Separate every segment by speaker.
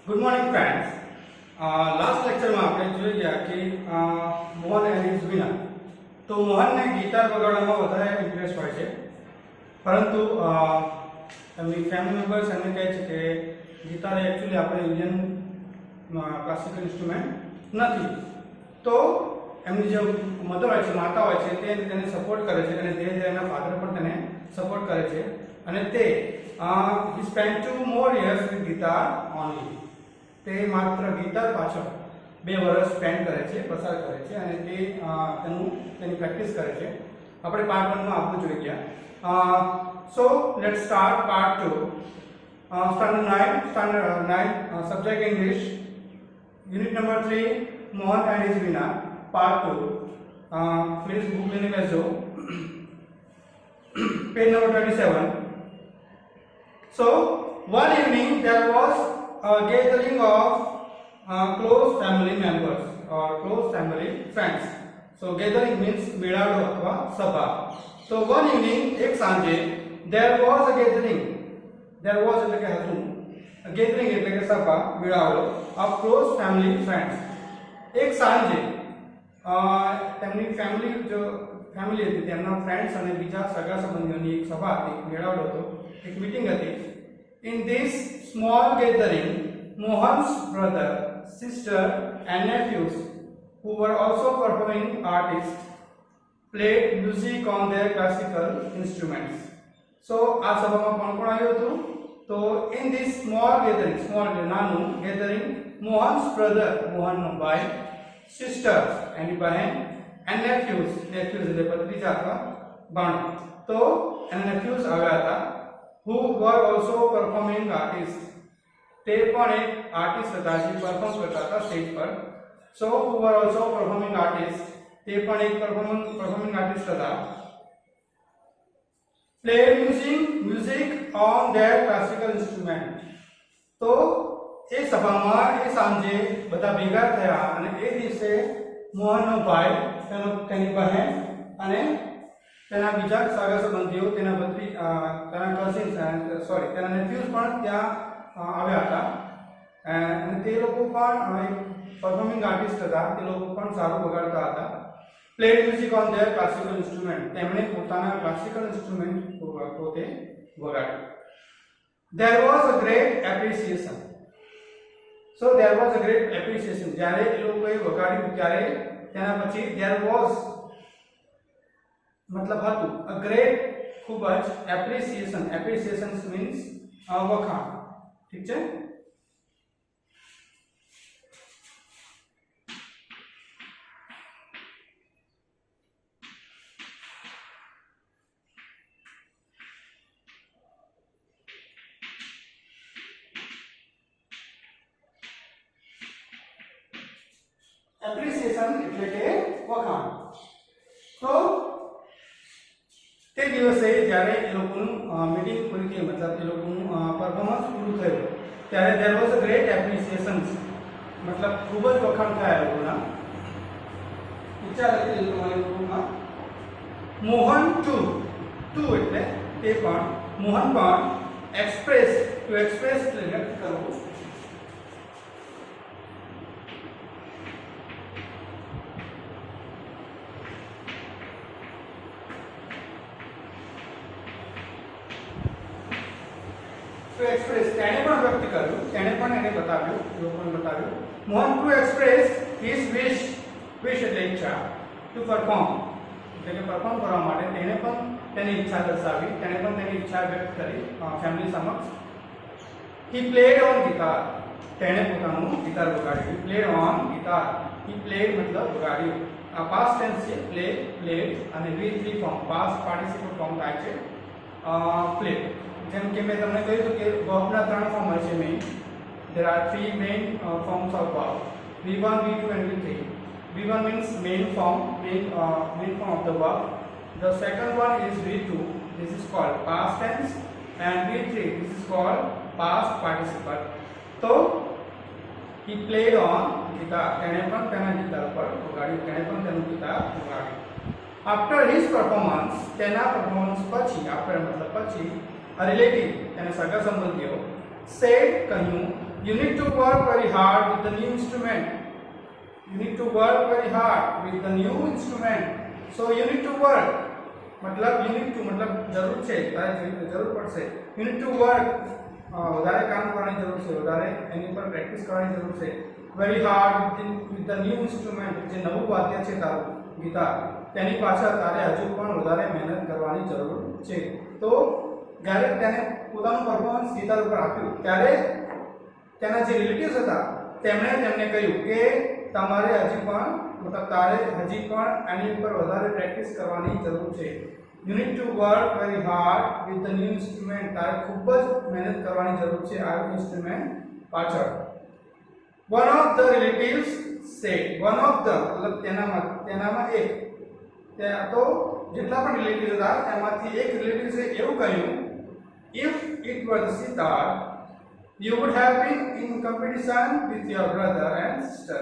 Speaker 1: Good morning friends. Last લેક્ચરમાં આપણે જોઈ ગયા કે મોહન એન્ડ હિઝ વિનર. તો મોહનને ગિટાર વગાડવામાં વધારે ઇન્ટરેસ્ટ હોય છે, પરંતુ એમની ફેમિલી મેમ્બર્સ એમને કહે છે કે ગિટાર એકચ્યુઅલી આપણે ઇન્ડિયન ક્લાસિકલ ઇન્સ્ટ્રુમેન્ટ નથી. તો એમની જે મધર હોય છે, માતા હોય છે, તે તેને સપોર્ટ કરે છે અને ધીરે ધીરે એના ફાધર પણ તેને સપોર્ટ કરે છે અને તે he spent 2 more years with guitar only. તે માત્ર ગિટાર પાછળ 2 વર્ષ સ્પેન્ડ કરે છે, પસાર કરે છે અને તે તેની પ્રેક્ટિસ કરે છે. આપણે પાર્ટ 1 માં આપવું જોઈ ગયા. So let's start part 2. Standard 9 subject English, unit number 3 Mohan and his winner, part 2. Please book લઈને બેસજો. Page number 27. So one evening there was a gathering of close family members or close family friends. So gathering means મેળાવડો અથવા સભા. So one evening એક સાંજે there was a gathering. There was એટલે કે હતું, gathering એટલે કે સભા, મેળાવડો of close family friends. એક સાંજે તેમની ફેમિલી હતી, તેમના ફ્રેન્ડ્સ અને બીજા સગા સંબંધીઓની એક સભા હતી, મેળાવડો હતો, એક મીટિંગ હતી. In this small gathering, Mohan's brother, sister and nephews, who were also performing artists, played music on their classical instruments. So આ સભામાં કોણ આવ્યું હતું? તો in this small gathering, નાનું gathering, Mohan's brother, મોહનનો ભાઈ, sister એની બહેન, and nephews એટલે ભત્રીજા અથવા ભાણો, તો એના nephews આવ્યા હતા. who were also performing artists. તે પણ એક આર્ટિસ્ટ હતા જે પરફોર્મ કરતા હતા સ્ટેજ પર. so who were also performing artists, તે પણ એક performing artist હતા. played music on their classical instrument. તો એ સભામાં એ સાંજે બધા ભેગા થયા અને એ દિવસે મોહનનો ભાઈ, તેની બહેન અને તેના બીજા સગા સંબંધીઓ, તેના કઝિન્સ તેના નેફ્યુઝ પણ ત્યાં આવ્યા હતા અને તે લોકો પણ એક પરફોર્મિંગ આર્ટિસ્ટ હતા, તે લોકો પણ સારું વગાડતા હતા. Played music on their classical instrument, તેમણે પોતાના ક્લાસિકલ ઇન્સ્ટ્રુમેન્ટ પોતે વગાડ્યું. There was a great appreciation. So there was a great appreciation, જ્યારે એ લોકોએ વગાડ્યું ત્યારે તેના પછી ધેર વોઝ मतलब હતું, a great ખૂબ જ appreciation means વખાણ. ઠીક છે. એપ્રિસિએશન એટલે કે વખાણ. તો તે દિવસે જ્યારે એ લોકોનું મીટિંગ પૂરી થઈ, મતલબ એ લોકોનું પરફોર્મન્સ પૂરું થયું, ત્યારે there was a great appreciation, મતલબ ખૂબ જ વખાણ થયા એ લોકોના. વિચાર હતી તમારી ગ્રુપમાં. મોહન ટુ એટલે તે પણ, મોહન પણ એક્સપ્રેસ એટલે વ્યક્ત કરવું. એક્સપ્રેસ તેણે પણ વ્યક્ત કર્યું, તેણે પણ એને બતાવ્યું, મોહન ટુ એક્સપ્રેસ હિઝ વિશ એટલે ઈચ્છા, ટુ પરફોર્મ એટલે કે પરફોર્મ કરવા માટે તેણે પણ તેની ઈચ્છા દર્શાવી, તેણે પણ તેની ઈચ્છા વ્યક્ત કરી ફેમિલી સમક્ષ. હી પ્લેડ ઓન ગિટાર, તેણે પોતાનું ગિટાર વગાડ્યું. He played on guitar, he played મતલબ વગાડ્યું. આ પાસ્ટ ટેન્સ છે, પ્લેડ અને V3 form, past participle form થાય છે પ્લેડ. જેમ કે મેં તમને કહ્યું હતું કે વર્બના 3 ફોર્મ હોય છે main. there are 3 main forms of verb, V1, V2 and V3. V1 means main form of the verb. The second one is V2, this is called past tense, and V3, this is called past participle. So he played on guitar, તેણે પણ તેના guitar પર વગાડ્યું, તેણે પણ તેનું guitar વગાડ્યું. After his performance, તેના performance પછી, after મતલબ પછી, a relative, તેના સગા સંબંધીઓ, said કહ્યું, You need to work very hard with the new instrument. You need to work very hard with the new instrument. So you need to work. मतलब you need to मतलब जरूर છે તારે જરૂર પડશે. You need to work. વધારે કામ કરવાની જરૂર છે, વધારે એની પર પ્રેક્ટિસ કરવાની જરૂર છે. Very hard with the new instrument. જે નવું વાદ્ય છે તારું ગિટાર તેની પાછળ તારે હજુ પણ વધારે મહેનત કરવાની જરૂર છે. તો જ્યારે તેને પોતાનું પરફોર્મન્સ ગિટાર ઉપર આપ્યું ત્યારે તેના જે રિલેટિવ્સ હતા તેમણે તેમને કહ્યું કે તમારે હજી પણ मतलब તારે હજી પણ આની ઉપર વધારે પ્રેક્ટિસ કરવાની જરૂર છે. You need to work very hard with the new instrument. તારે ખૂબ જ મહેનત કરવાની જરૂર છે આ ઇન્સ્ટ્રુમેન્ટ પાછળ. One of the relatives said. One of the मतलब તેનામાં એક તો જેટલા પણ રિલેટિવ્સ હતા તેમાંથી એક રિલેટિવ્સે એવું કહ્યું, if it were the sitar you would have been in competition with your brother and sister.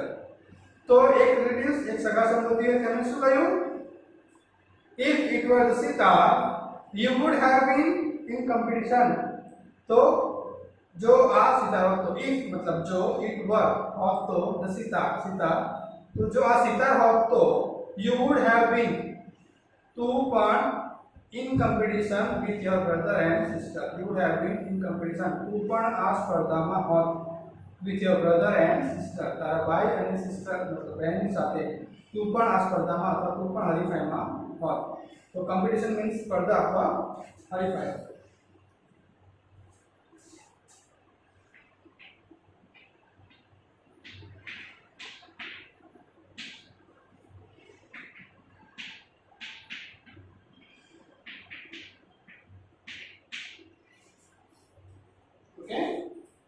Speaker 1: तो एक रिलेटिव्स एक सगा संबंधी તેમણે શું કહ્યું, if it were the sitar you would have been in competition. तो जो आ सितार हो तो if मतलब जो it were हो तो the sitar तो जो आ सितार हो तो you would have been तू पण in competition with your brother and sister. You would have been in competition. तू पण आ स्पर्धाમાં હોત with your brother and sister. તારા ભાઈ અને સિસ્ટર मतलब બહેનની સાથે તું પણ આ સ્પર્ધામાં અથવા તું પણ હરીફાઈમાં હોત. તો કોમ્પિટિશન મીન્સ સ્પર્ધા અથવા હરીફાઈ.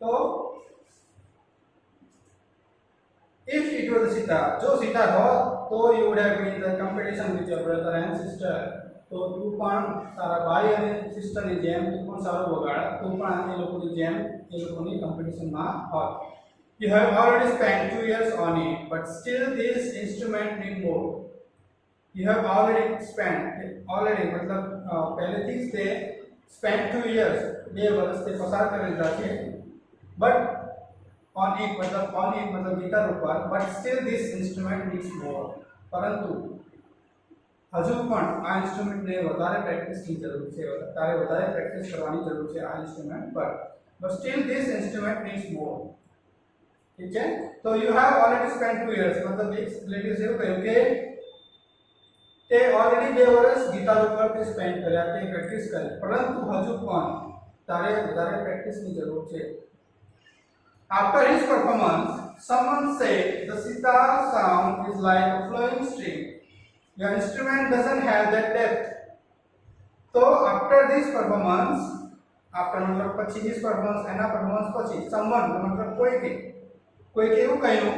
Speaker 1: तो if it was the sitar जो सितार हो तो you would have been in the competition with your brother and sister. तो तू पण તારા ભાઈ અને સિસ્ટર ની જેમ તું પણ સારું વગાડ, તું પણ એ લોકોની જેમ એ લોકોની કોમ્પિટિશનમાં હોત. You have already spent 2 years on it, but still this instrument need more. You have already मतलब પહેલેથી જ તે spent 2 years 2 વર્ષ તે પસાર કરી લીધા છે. But on it मतलब गिटार ऊपर, but still this instrument needs more. परंतु हजू पण आ इंस्ट्रूमेंट ने વધારે પ્રેક્ટિસ ની જરૂર છે, તારે વધારે પ્રેક્ટિસ કરવાની જરૂર છે આ ઇન્સ્ટ્રુમેન્ટ પર. but still this instrument needs more. ठीक है, तो you have already spent 2 years मतलब एक रिलेटिव से કહ્યું કે તે ઓલરેડી 2 વર્ષ ગિટાર ઉપર તે સ્પેન્ડ કર્યા, તે પ્રેક્ટિસ કરી, પરંતુ હજુ પણ તારે વધારે પ્રેક્ટિસ ની જરૂર છે. After his performance, someone said the sitar sound is like a flowing stream. Your instrument doesn't have that depth. So after this performance, after मतलब પછી his performance એના performance પછી someone मतलब કોઈ એવું કહ્યું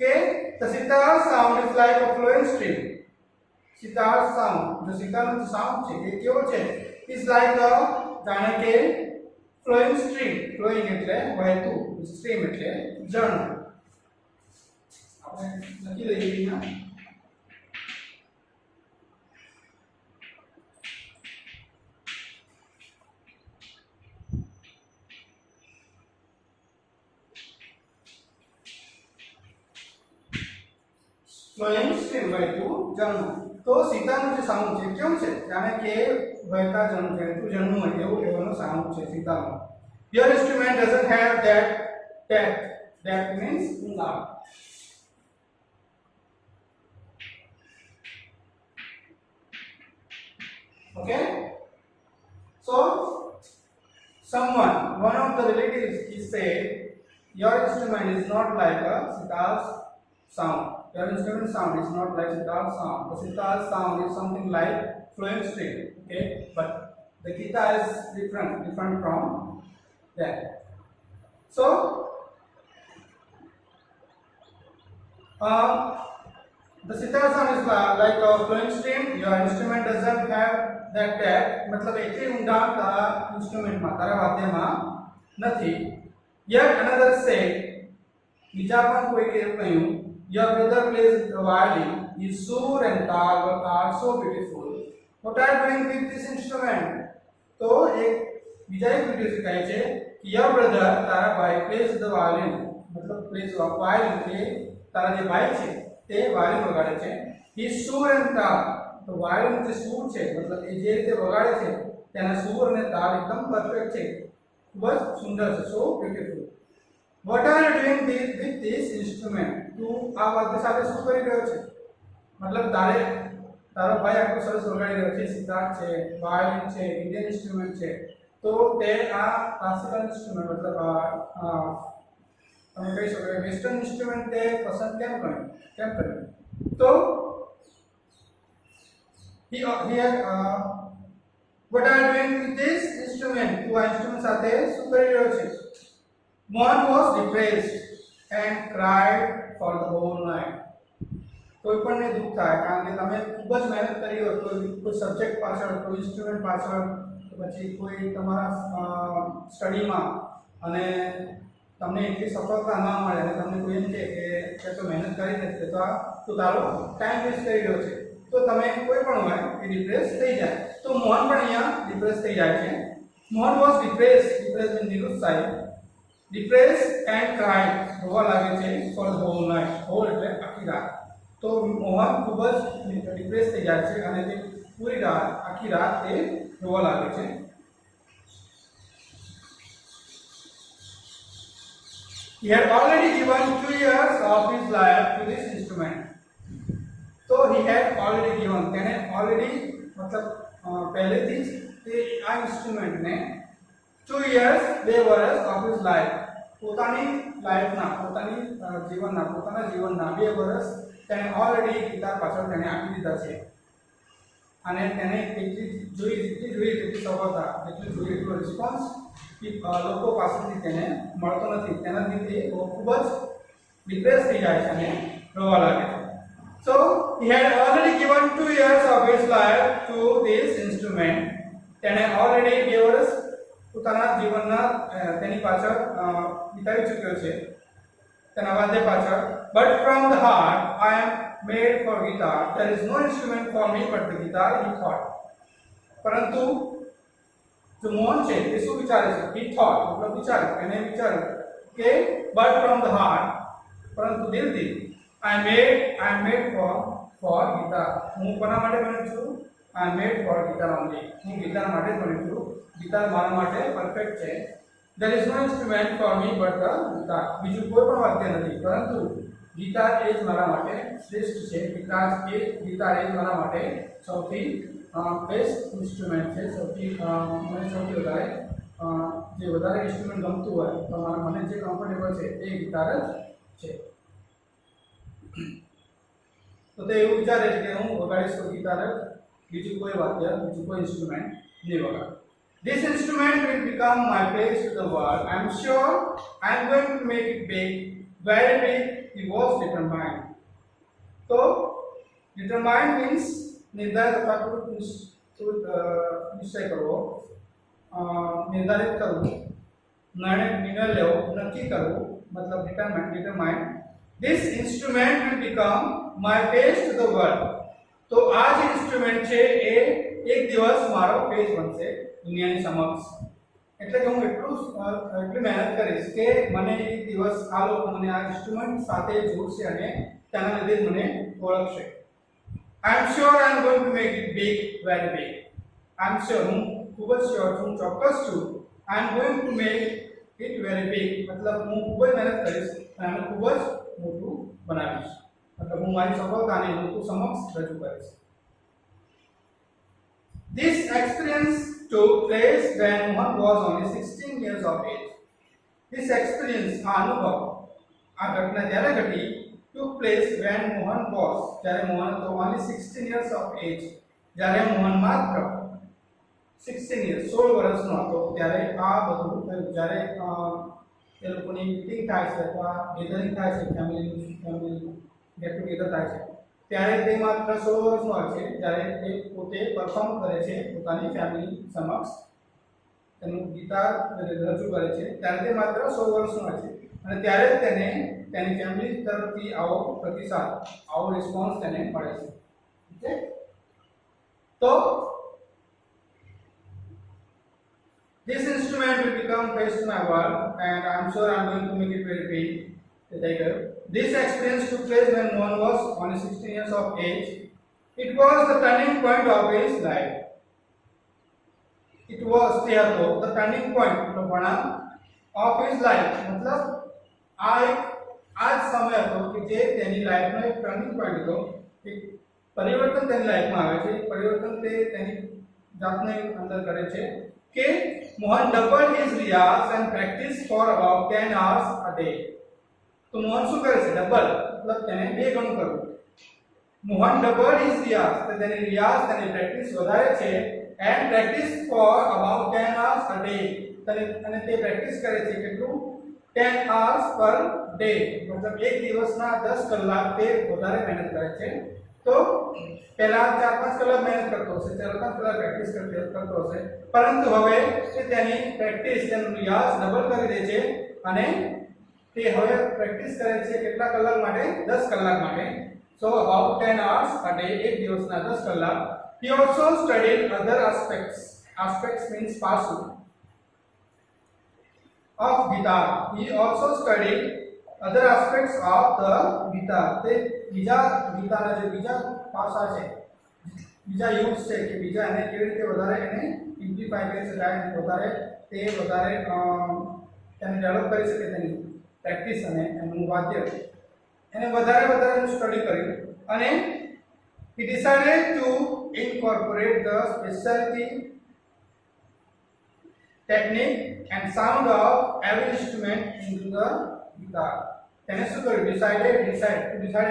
Speaker 1: કે the sitar sound is like a flowing stream. Sitar sound जो sitar નું sound છે એ કેવો છે, is like a જાણે કે flowing stream. flowing એટલે વહેતું, stream એટલે ઝરણું. આપણે લખી લઈએ અહીંયા flowing stream વહેતું ઝરણું. તો સિતારનું જે સાઉન્ડ છે કેવું છે, જાણે કે વહેતા ઝરણું છે, વહેતું ઝરણું હોય એવું એવાનો સાઉન્ડ છે સિતારનો. Your instrument doesn't have that depth. Depth means ઊંડાણ. Okay, so one of the relatives he said your instrument is not like a sitar's sound. Your instrument sound is not like sitar sound. The sitar sound is something like flowing stream. Okay, but the guitar is different from that. So the sitar sound is like a flowing stream. Your instrument doesn't have that depth. मतलब એટલી ઊંડાણ તારા ઇન્સ્ટ્રુમેન્ટમાં, તારા વાદ્યમાં નથી. Yet another said, બીજા પણ કોઈકે કહ્યું, your brother plays the violin. His sur and tal are so beautiful. What are you doing with this instrument? तो एक બીજા એક વિડિયો કહે છે કે યોર બ્રધર તારા ભાઈ પ્લેસ ધ વાયોલિન, મતલબ પ્લેસ વાયોલિન કે તારા જે ભાઈ છે તે વાયોલિન વગાડે છે. હી સુર એન્ડ તાલ, તો વાયોલિન જે સુર છે મતલબ એ જે રીતે વગાડે છે તેના સુર અને તાલ એકદમ પરફેક્ટ છે, ખૂબ જ સુંદર છે. So beautiful. What are you doing with this instrument, તું આ વાદ્ય સાથે શું કરી રહ્યો છે? મતલબ તારો ભાઈ આટલું સરસ વગાડી રહ્યો છે, સિતાર છે, વાયોલિન છે, ઇન્ડિયન ઇન્સ્ટ્રુમેન્ટ છે, તો તે આ ક્લાસિકલ ઇન્સ્ટ્રુમેન્ટ મતલબ તમે કહી શકો વેસ્ટર્ન ઇન્સ્ટ્રુમેન્ટ તે પસંદ કેમ કર્યું? તો what are you doing with this instrument, તું આ ઇન્સ્ટ્રુમેન્ટ સાથે શું કરી રહ્યો છે? Mohan was depressed and cried for the whole night. કોઈ પણને દુઃખ થાય કારણ કે તમે ખૂબ જ મહેનત કરી હોય કોઈ સબ્જેક્ટ પાછળ, કોઈ ઇન્સ્ટ્રુમેન્ટ પાછળ, પછી કોઈ તમારા સ્ટડીમાં અને તમને એટલી સફળતા ના મળે અને તમને કોઈ એમ કહે કે તો મહેનત કરી નથી તો તારો ટાઈમ વેસ્ટ કરી રહ્યો છે, તો તમે કોઈ પણ હોય એ ડિપ્રેસ થઈ જાય. તો મોહન પણ અહીંયા ડિપ્રેસ થઈ જાય છે. મોહન વોઝ ડિપ્રેસ મીન્સ નિરુત્સાહી, ડિપ્રેસ એન્ડ ક્રાઇડ રોવા લાગે છે for the whole night, whole એટલે આખી રાત. તો મોહન ખૂબ જ ડિપ્રેસ થઈ જાય છે અને તે પૂરી રાત આખી રાત તે રોવા લાગે છે. He had already given 2 years of his life to this instrument. તો he had already given, તેને already મતલબ પહેલેથી જ તે આ ઇન્સ્ટ્રુમેન્ટને 2 years 2 વર્ષ of his life પોતાના જીવનના 2 વર્ષ તેને ઓલરેડી ગીતાર પાછળ તેને આપી દીધા છે. અને તેને જેટલી જોઈએ તેટલી સફળતા, જેટલી જોઈએ એટલો રિસ્પોન્સ લોકો પાસેથી તેને મળતો નથી. તેનાથી તે ખૂબ જ ડિપ્રેસ થઈ જાય છે અને રોવા લાગે છે. So he had already given 2 years of his life to this instrument. તેને ઓલરેડી 2 વર્ષ પોતાના જીવનના તેની પાછળ વિતાવી ચૂક્યો છે તેના વાદ્ય પાછળ. But from the heart I am made for guitar. There is no instrument for me but the guitar, he thought. પરંતુ जो मोहन છે તે શું વિચારે છે? he thought મતલબ વિચાર, એને વિચાર્યું કે but from the heart, પરંતુ દિલથી I am made for guitar. હું કોના માટે બન્યો છું? I am made for guitar only. હું ગિટાર માટે બન્યો છું, ગિટાર મારા માટે પરફેક્ટ છે. There is no instrument for me but the guitar. બીજું કોઈ પણ વાદ્ય નથી પરંતુ ગિટાર એ જ મારા માટે શ્રેષ્ઠ છે. ગિટાર એ જ મારા માટે સૌથી બેસ્ટ ઇન્સ્ટ્રુમેન્ટ છે. મને સૌથી વધારે જે વધારે ઇન્સ્ટ્રુમેન્ટ ગમતું હોય તો મને જે કમ્ફર્ટેબલ છે એ ગિટાર જ છે. તો તે એવું વિચારે છે કે હું વગાડીશ તો ગિટાર જ, બીજું કોઈ વાદ્ય, બીજું કોઈ ઇન્સ્ટ્રુમેન્ટ નહીં વગાડું. This instrument will become my face to the world. I am sure I am going to make it big, very big. He was determined. So determined means નિર્ધારિત અથવા નિશ્ચય કરવો, નિર્ધારિત કરવું, નિર્ણય લેવો, નક્કી કરવું, મતલબ determined. This instrument will become my face to the world. તો આ જે ઇન્સ્ટ્રુમેન્ટ છે એ એક દિવસ મારો ફેસ બનશે દુનિયાની સમક્ષ. એટલે કે હું એટલી મહેનત કરીશ કે મને એક દિવસ આ લોકો મને આ ઇન્સ્ટ્રુમેન્ટ સાથે જોડશે અને તેના લીધે મને ઓળખશે. I am sure I am going to make it big, very big. I am sure, હું ખૂબ જ શ્યોર છું, ચોક્કસ છું. I am going to make it very big, મતલબ હું ખૂબ જ મહેનત કરીશ અને આને ખૂબ જ મોટું બનાવીશ. મતલબ હું મારી સફળતાને લોકો સમક્ષ રજૂ કરીશ. This experience took place when Mohan was only 16 years of age. This experience, આ અનુભવ, આ ઘટના ત્યારે ઘટી took place when Mohan was, જ્યારે મોહન હતો only 16 years of age, જ્યારે મોહન માત્ર 16 years 16 વર્ષનો હતો ત્યારે આ બધું થયું. જ્યારે એ લોકોની મીટિંગ થાય છે અથવા ગેધરિંગ થાય છે, ફેમિલી ગેટ ટુગેધર થાય છે, ત્યારે તે માત્ર 16 વર્ષનો હોય છે. જ્યારે તે પોતે પરફોર્મ કરે છે પોતાની ફેમિલી સમક્ષ, તેનું ગીતાર રજૂ કરે છે, ત્યારે તે માત્ર 16 વર્ષનો હોય છે. અને ત્યારે તેને તેની ફેમિલી તરફથી આવો પ્રતિસાદ, આવો રિસ્પોન્સ તેને મળે છે. ઓકે, તો this instrument instrument will become fashionable, and I'm sure I'm going to make it very big. This experience took place when Mohan was only 16 years of age. It was the turning point of his life. It was the turning point of his life. मतलब आज समय હતો કે જે તેની લાઈફનો એક turning point હતો, એક પરિવર્તન તેની લાઈફમાં આવે છે. પરિવર્તન તે તેની જાતને અંદર કરે છે કે Mohan double his Riyaz and practice for about 10 hours a day. તો મોહન શું કરે છે? ડબલ મતલબ તેને બે ગણું કરવું. મોહન ડબલ હિઝ રિયાઝ, તો તેની રિયાઝ તેની પ્રેક્ટિસ વધારે છે, and practice for about 10 hours a day, અને તે પ્રેક્ટિસ કરે છે કેટલું? 10 hours per day, मतलब एक દિવસના 10 કલાક તે વધારે મહેનત કરે છે. તો પહેલા 4-5 કલાક મહેનત કરતો હશે, 4-5 કલાક પ્રેક્ટિસ કરતો હશે, પરંતુ હવે તે તેની પ્રેક્ટિસ તેનો રિયાઝ ડબલ કરી દે છે અને તે હવે પ્રેક્ટિસ કરે છે કેટલા કલાક માટે? 10 કલાક માટે. સો about 10 hours a day, એક દિવસના 10 કલાક. He also studied other aspects means પાસું of guitar. He also studied other aspects of the guitar. તે બીજા ગીતાના જે બીજા પાસા છે, બીજા યુઝ છે કે બીજા એને કેવી રીતે વધારે એને ઇમ્પ્લિફાય કરી શકાય, વધારે તેને ડેવલપ કરી શકે તેની પ્રેક્ટિસ અને એનું વાદ્ય એને વધારે સ્ટડી કર્યું. અને he decided to incorporate the specialty technique and sound of every instrument into the guitar. તેને શું કર્યું? ડિસાઇડ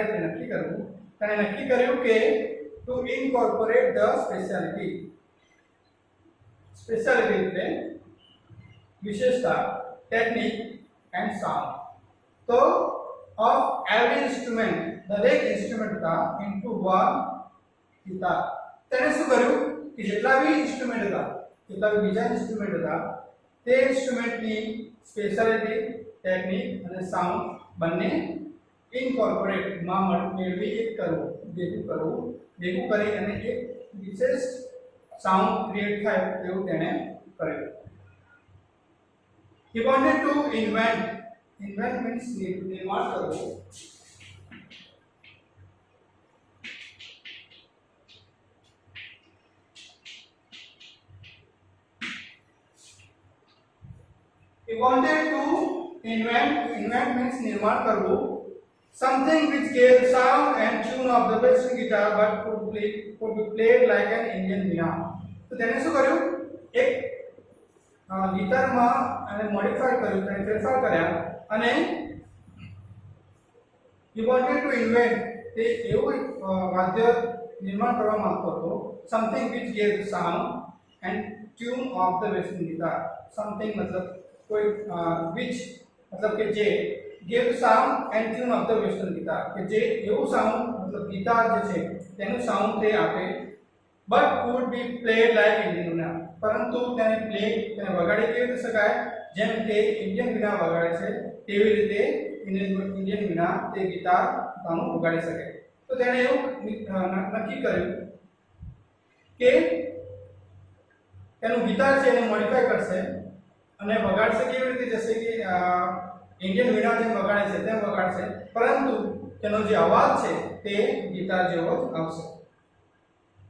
Speaker 1: એટલે નક્કી કરવું. તેને નક્કી કર્યું કે to incorporate the specialty એટલે વિશેષતા, ટેકનિક and sound. તો of every instrument, દરેક ઇન્સ્ટ્રુમેન્ટ હતા, into one guitar. તેને શું કર્યું કે જેટલા બી ઇન્સ્ટ્રુમેન્ટ હતા, જેટલા બી બીજા ઇન્સ્ટ્રુમેન્ટ હતા, તે ઇન્સ્ટ્રુમેન્ટની સ્પેશિયાલિટી, ટેકનિક અને સાઉન્ડ બંને ઇન્કોર્પોરેટ માં મેળવી ભેગું કરી અને એક વિશેષ સાઉન્ડ ક્રિએટ થાય એવું તેણે કર્યું. He wanted to invent means નિર્માણ કરવું. He wanted to invent means निर्माण करवो, something which gave sound and tune of the western guitar but could be played like an Indian veena. तो તેને શું કર્યું? એક ગિટારમાં અને મોડિફાઈ કર્યું, તેને ફેરફાર કર્યા અને he wanted to invent તે એવું વાદ્ય નિર્માણ કરવા માંગતો હતો, something which gave sound and tune of the western guitar. something मतलब कोई which मतलब કે જે give sound and tune of the western guitar, કે જે એવું સાઉન્ડ मतलब ગિટાર જે છે તેનું સાઉન્ડ તે આપે, but could be played like Indian veena, પરંતુ તેને વગાડી કેવી રીતે શકાય? જેમ કે ઇન્ડિયન વીણા વગાડે છે તેવી રીતે ઇન્ડિયન વીણા તે ગિટાર પોતાનું વગાડી શકે. તો તેણે એવું નક્કી કર્યું કે તેનું ગિટાર છે એને મોડિફાઈ કરશે અને વગાડશે કેવી રીતે? જશે કે ઇન્ડિયન વીણા જેમ વગાડે છે તેમ વગાડશે, પરંતુ તેનો જે અવાજ છે તે ગિટાર જેવો જ આવશે.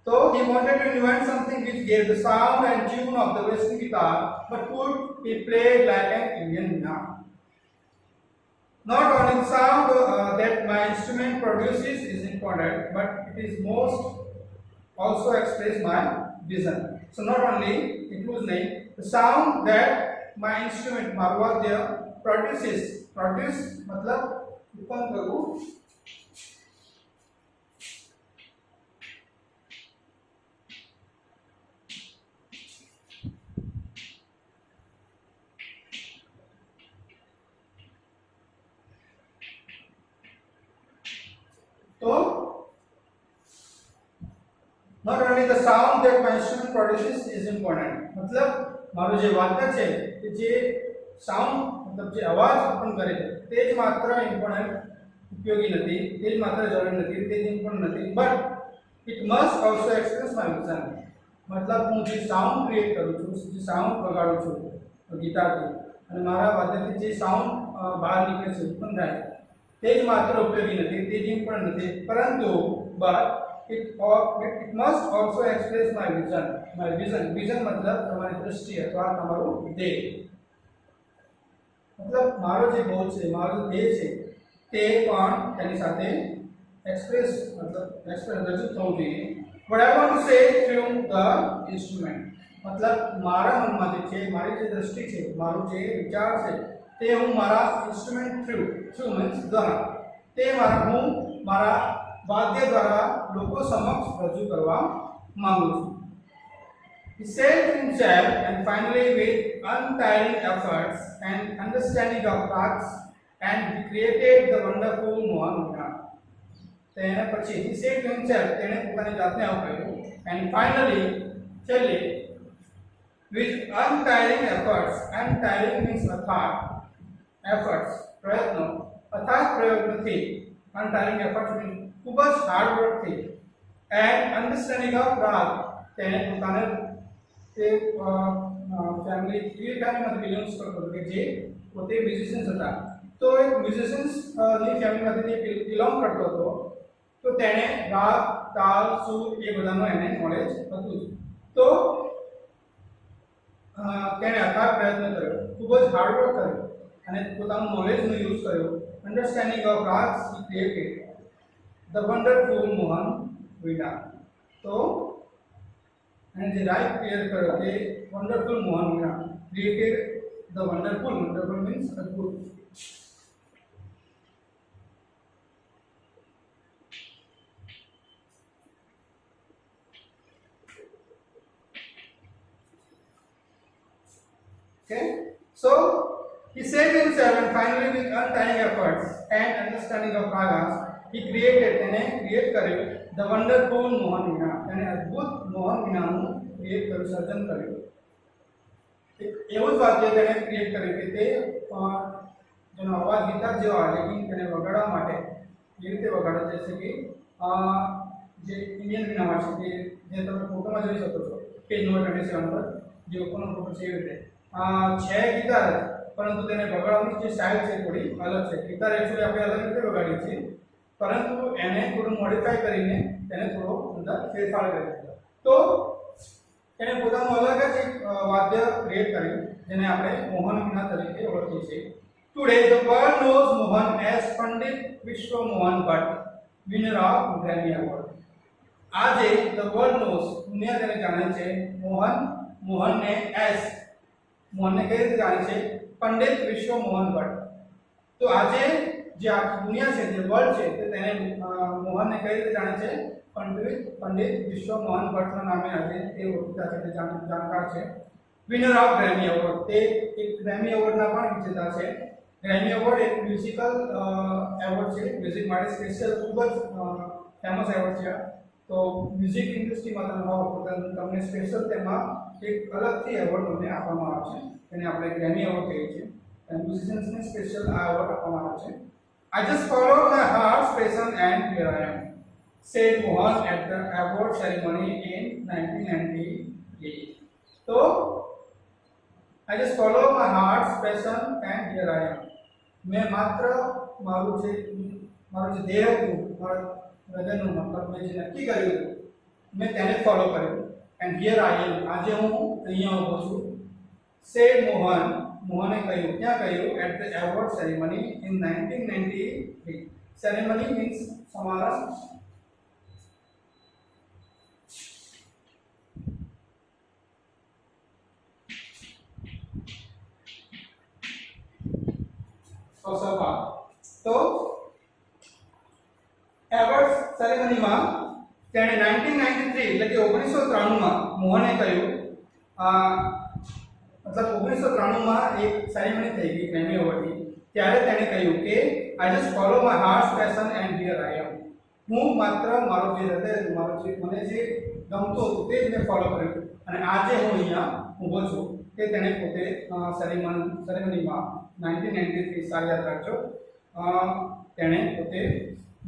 Speaker 1: So he wanted to invent something which gave the sound and tune of the western guitar but could be played like an Indian veena. Not only the sound that my instrument produces is important, but it is most also express my vision. So not only includes the sound that my instrument वाद्य produce मतलब उत्पन्न करવું, तो not only the sound that my instrument produces is important, मतलब મારું જે વાદ્ય છે કે જે સાઉન્ડ मतलब જે અવાજ ઉત્પન્ન કરે છે તે જ માત્ર ઇમ્પોર્ટન્ટ ઉપયોગી નથી, તે જ માત્ર જરૂરી નથી, તે જ ઇમ્પોર્ટન્ટ નથી, but it must also express my vision. मतलब હું જે સાઉન્ડ ક્રિએટ કરું છું, જે સાઉન્ડ વગાડું છું, તો ગિટારથી, અને મારા વાદ્યથી જે સાઉન્ડ બહાર નીકળે છે, ઉત્પન્ન થાય છે, તે જ માત્ર ઉપયોગી નથી, તે જ પણ નથી, પરંતુ it must also express my vision मतलब તમારી દૃષ્ટિ અથવા તમારું ધ્યેય, मतलब મારો જે ગોલ છે, મારો ધ્યેય છે, તે પણ તેની સાથે એક્સપ્રેસ રજૂ થવું જોઈએ. What I want to say through the instrument, मतलब મારા મનમાં જે છે, મારી જે દૃષ્ટિ છે, મારું જે વિચાર છે, તે હું મારા ઇન્સ્ટ્રુમેન્ટ થ્રુ મીન્સ દ્વારા, તે હું મારા વાદ્ય દ્વારા લોકો સમક્ષ રજૂ કરવા માંગુ છું. He said to himself, and finally with untiring efforts and understanding of parts, and he created the wonderful Mohan Mehta. તેના પછી he said to himself, તેણે પોતાની જાતને આવું કહ્યું, and finally છેલ્લે with untiring efforts, untiring means અથાગ efforts, પ્રયત્નો, અથાગ પ્રયત્નથી, untiring efforts means ખૂબ જ હાર્ડ વર્કથી, and understanding of રાગ, તેણે પોતાને તે ફેમિલી ફેમિલીમાંથી બિલોંગ્સ કરતો હતો કે જે પોતે મ્યુઝિશિયન્સ હતા, તો એક મ્યુઝિશિયન્સ ની ફેમિલીમાંથી તે બિલોંગ કરતો હતો, તો તેણે રાગ, તાલ, સૂર એ બધાનું એને નોલેજ હતું. તો તેણે અથાગ પ્રયત્ન કર્યો, ખૂબ જ હાર્ડ વર્ક કર્યો, અને પોતાનું નોલેજનો યુઝ કર્યો. Understanding of ragas he created the wonderful Mohan Veena. તો અને જે રાગ ક્રિએટ કર્યો તે wonderful Mohan Veena, created the wonderful means અદ્ભુત. Okay, so he said himself, and finally with untiring efforts and understanding of ragas, he created, તેને ક્રિએટ કર્યું the wonderful મોહન વીણા, તેને અદ્ભુત મોહન વીણાનું ક્રિએટ કર્યું, સર્જન કર્યું. એક એવું જ વાદ્ય તેને ક્રિએટ કર્યું કે તે જેનો અવાજ ગિટાર જેવો આવે, લેકિન તેને વગાડવા માટે એ રીતે વગાડે છે કે જે ઇન્ડિયન વીણા છે, કે જે તમે ફોટોમાં જોઈ શકો છો પેજ નંબર 27 પર જે ઉપરનો ફોટો છે એ રીતે છે ગિટાર, પરંતુ તેને વગાડવાની જે સ્ટાઇલ છે થોડી અલગ છે. ગિટાર એક્ચ્યુઅલી આપણે અલગ રીતે વગાડીએ છીએ, પરંતુ એને થોડું મોડિફાઈ કરીને તેને થોડો અંદર ફેરફાર કરી દીધો. તો તેને પોતાનું અલગ જ એક વાદ્ય ક્રિએટ કર્યું, જેને આપણે મોહન વીણા તરીકે ઓળખીએ છીએ. Today the world knows Mohan as Pandit Vishwa Mohan Bhatt, winner of Grammy award. આજે ધ વર્લ્ડ નોઝ, દુનિયા તેને જાણે છે, મોહનને એઝ, મોહનને કઈ રીતે જાણે છે, પંડિત વિશ્વ મોહન ભટ્ટ. તો આજે જે આખી દુનિયા છે, જે વર્લ્ડ છે, તે તેને મોહનને કઈ રીતે જાણે છે, પંડિત વિશ્વ મોહન ભટ્ટના નામે આજે તે ઓળખીતા છે, તે જાણકાર છે. વિનર ઓફ ગ્રેમી એવોર્ડ, તે એક ગ્રેમી એવોર્ડના પણ વિજેતા છે. ગ્રેમી એવોર્ડ એક મ્યુઝિકલ એવોર્ડ છે, મ્યુઝિક માટે સ્પેશિયલ ખૂબ જ ફેમસ એવોર્ડ છે. તો મ્યુઝિક ઇન્ડસ્ટ્રીમાં તમે હોવ તો તમને સ્પેશિયલ તેમાં એક અલગથી એવોર્ડ તમને આપવામાં આવે છે, તેને આપણે ગ્રેમી એવોર્ડ કહીએ છીએ. મ્યુઝિશિયન્સને સ્પેશિયલ આ એવોર્ડ આપવામાં આવે છે. I just followed my heart's passion and here I am, said Mohan at the award ceremony in 1998. So, I just followed my heart's passion and here I am. मैं मात्र મારું જે ધ્યેય હતું, મારા હૃદયનું મતલબ મેં જે નક્કી કર્યું હતું, મેં તેને ફોલો કર્યું. એન્ડ હિયર આઈ એમ, આજે હું અહીંયા ઊભો છું. સેડ મોહને કહ્યું, ક્યાં કહ્યું? At the award ceremony in 1993. Ceremony means સમારંભ. તો એવોર્ડ સેરેમનીમાં તેણે 1993 એટલે કે 1993 માં મોહને કહ્યું, मतलब 1993 માં એક સેરેમની થઈ ગઈ ગ્રેમી એવોર્ડની, ત્યારે તેણે કહ્યું કે I just follow my heart's passion and here I am. હું માત્ર મારો જે હૃદય, મારો જે મને જે ગમતું હતું તે જ મેં ફોલો કર્યું, અને આજે હું અહીંયા ઊભો છું. કે તેણે પોતે સેરેમનીમાં 1993 સાલ યાદ રાખજો, તેણે પોતે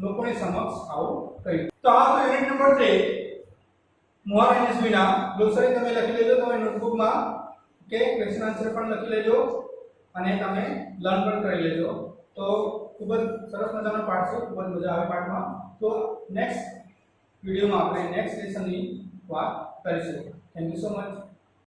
Speaker 1: લોકોની સમક્ષ આવું કહ્યું. તો આ તો યુનિટ નંબર 3 મોહન એન્ડ વીણા. ગ્લોસરી તમે લખી લેજો તમે નોટબુકમાં, કે ક્વેશ્ચન આન્સર પણ લખી લેજો અને તમે લર્ન પણ કરી લેજો. તો ખૂબ જ સરસ મજાનો પાઠ છે, ખૂબ જ મજા આવે પાઠમાં. તો નેક્સ્ટ વિડીયોમાં આપણે નેક્સ્ટ લેસનની વાત કરીશું. Thank you so much.